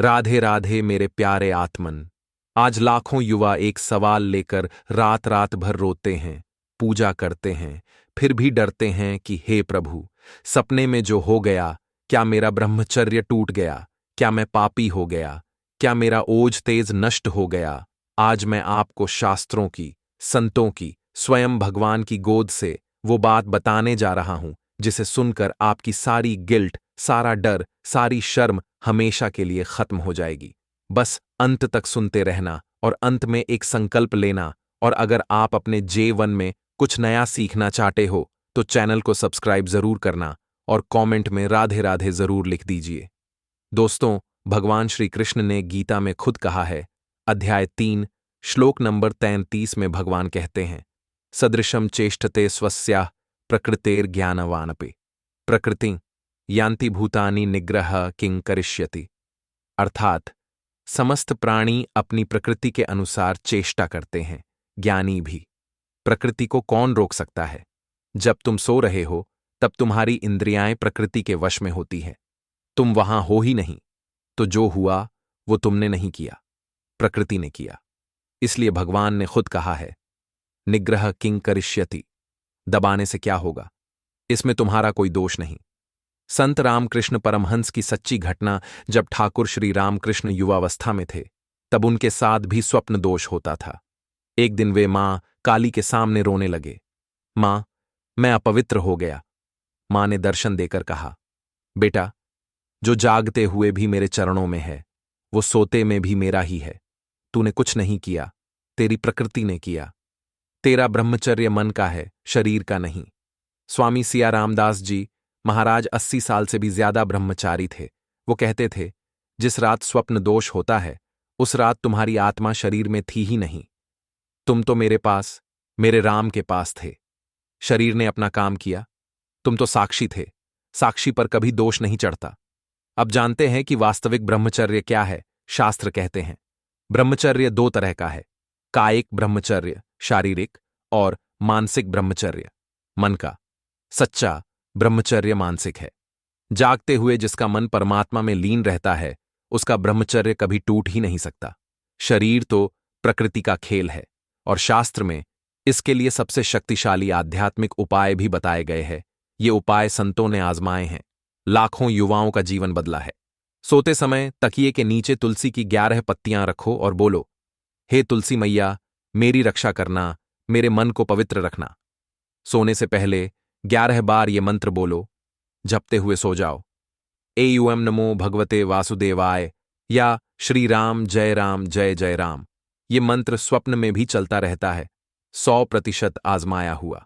राधे राधे मेरे प्यारे आत्मन। आज लाखों युवा एक सवाल लेकर रात रात भर रोते हैं, पूजा करते हैं, फिर भी डरते हैं कि हे प्रभु, सपने में जो हो गया, क्या मेरा ब्रह्मचर्य टूट गया? क्या मैं पापी हो गया? क्या मेरा ओज तेज नष्ट हो गया? आज मैं आपको शास्त्रों की, संतों की, स्वयं भगवान की गोद से वो बात बताने जा रहा हूं जिसे सुनकर आपकी सारी गिल्ट, सारा डर, सारी शर्म हमेशा के लिए खत्म हो जाएगी। बस अंत तक सुनते रहना और अंत में एक संकल्प लेना। और अगर आप अपने J1 में कुछ नया सीखना चाहते हो तो चैनल को सब्सक्राइब जरूर करना और कमेंट में राधे राधे जरूर लिख दीजिए। दोस्तों, भगवान श्री कृष्ण ने गीता में खुद कहा है, अध्याय 3 श्लोक नंबर 33 में भगवान कहते हैं, सदृशम चेष्टते स्वस्याः प्रकृतेर ज्ञानवानपि प्रकृति यान्ति भूतानि निग्रह किं करिष्यति। अर्थात समस्त प्राणी अपनी प्रकृति के अनुसार चेष्टा करते हैं, ज्ञानी भी। प्रकृति को कौन रोक सकता है? जब तुम सो रहे हो तब तुम्हारी इंद्रियाएं प्रकृति के वश में होती है। तुम वहां हो ही नहीं, तो जो हुआ वो तुमने नहीं किया, प्रकृति ने किया। इसलिए भगवान ने खुद कहा है, निग्रह किं करिष्यति, दबाने से क्या होगा, इसमें तुम्हारा कोई दोष नहीं। संत रामकृष्ण परमहंस की सच्ची घटना, जब ठाकुर श्री रामकृष्ण युवावस्था में थे तब उनके साथ भी स्वप्न दोष होता था। एक दिन वे मां काली के सामने रोने लगे, मां, मैं अपवित्र हो गया। मां ने दर्शन देकर कहा, बेटा, जो जागते हुए भी मेरे चरणों में है वो सोते में भी मेरा ही है। तूने कुछ नहीं किया, तेरी प्रकृति ने किया। तेरा ब्रह्मचर्य मन का है, शरीर का नहीं। स्वामी सिया रामदास जी महाराज 80 साल से भी ज्यादा ब्रह्मचारी थे। वो कहते थे, जिस रात स्वप्न दोष होता है उस रात तुम्हारी आत्मा शरीर में थी ही नहीं। तुम तो मेरे पास, मेरे राम के पास थे। शरीर ने अपना काम किया, तुम तो साक्षी थे। साक्षी पर कभी दोष नहीं चढ़ता। अब जानते हैं कि वास्तविक ब्रह्मचर्य क्या है। शास्त्र कहते हैं, ब्रह्मचर्य 2 तरह का है, कायिक ब्रह्मचर्य शारीरिक और मानसिक ब्रह्मचर्य मन का। सच्चा ब्रह्मचर्य मानसिक है। जागते हुए जिसका मन परमात्मा में लीन रहता है उसका ब्रह्मचर्य कभी टूट ही नहीं सकता। शरीर तो प्रकृति का खेल है और शास्त्र में इसके लिए सबसे शक्तिशाली आध्यात्मिक उपाय भी बताए गए हैं। ये उपाय संतों ने आजमाए हैं, लाखों युवाओं का जीवन बदला है। सोते समय तकिए के नीचे तुलसी की 11 पत्तियां रखो और बोलो, हे तुलसी मैया, मेरी रक्षा करना, मेरे मन को पवित्र रखना। सोने से पहले 11 बार ये मंत्र बोलो, जपते हुए सो जाओ। एयूएम नमो भगवते वासुदेवाय या श्री राम जय जय राम। ये मंत्र स्वप्न में भी चलता रहता है। 100% आजमाया हुआ।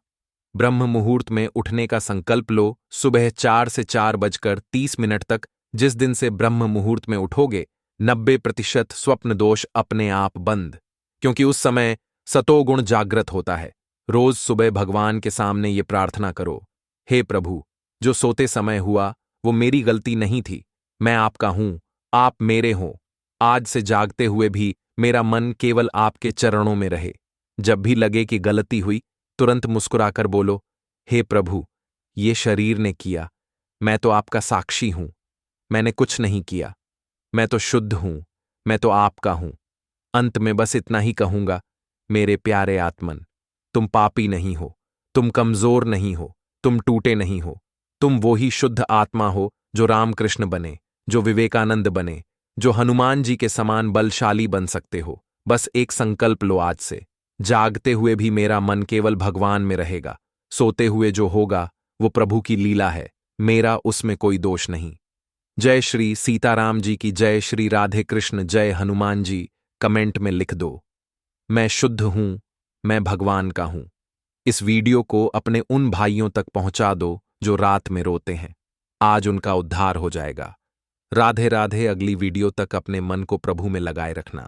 ब्रह्म मुहूर्त में उठने का संकल्प लो। सुबह 4 से 4:30 तक जिस दिन से ब्रह्म मुहूर्त में उठोगे 90% स्वप्न दोष अपने आप बंद, क्योंकि उस समय सतोगुण जागृत होता है। रोज सुबह भगवान के सामने ये प्रार्थना करो, हे प्रभु, जो सोते समय हुआ वो मेरी गलती नहीं थी, मैं आपका हूं, आप मेरे हो। आज से जागते हुए भी मेरा मन केवल आपके चरणों में रहे। जब भी लगे कि गलती हुई तुरंत मुस्कुराकर बोलो, हे प्रभु, ये शरीर ने किया, मैं तो आपका साक्षी हूं, मैंने कुछ नहीं किया, मैं तो शुद्ध हूं, मैं तो आपका हूं। अंत में बस इतना ही कहूंगा, मेरे प्यारे आत्मन, तुम पापी नहीं हो, तुम कमजोर नहीं हो, तुम टूटे नहीं हो। तुम वो ही शुद्ध आत्मा हो जो रामकृष्ण बने, जो विवेकानंद बने, जो हनुमान जी के समान बलशाली बन सकते हो। बस एक संकल्प लो आज से, जागते हुए भी मेरा मन केवल भगवान में रहेगा। सोते हुए जो होगा वो प्रभु की लीला है, मेरा उसमें कोई दोष नहीं। जय श्री सीताराम जी की जय, श्री राधे कृष्ण जय हनुमान जी कमेंट में लिख दो। मैं शुद्ध हूं, मैं भगवान का हूं। इस वीडियो को अपने उन भाइयों तक पहुंचा दो जो रात में रोते हैं, आज उनका उद्धार हो जाएगा। राधे राधे। अगली वीडियो तक अपने मन को प्रभु में लगाए रखना।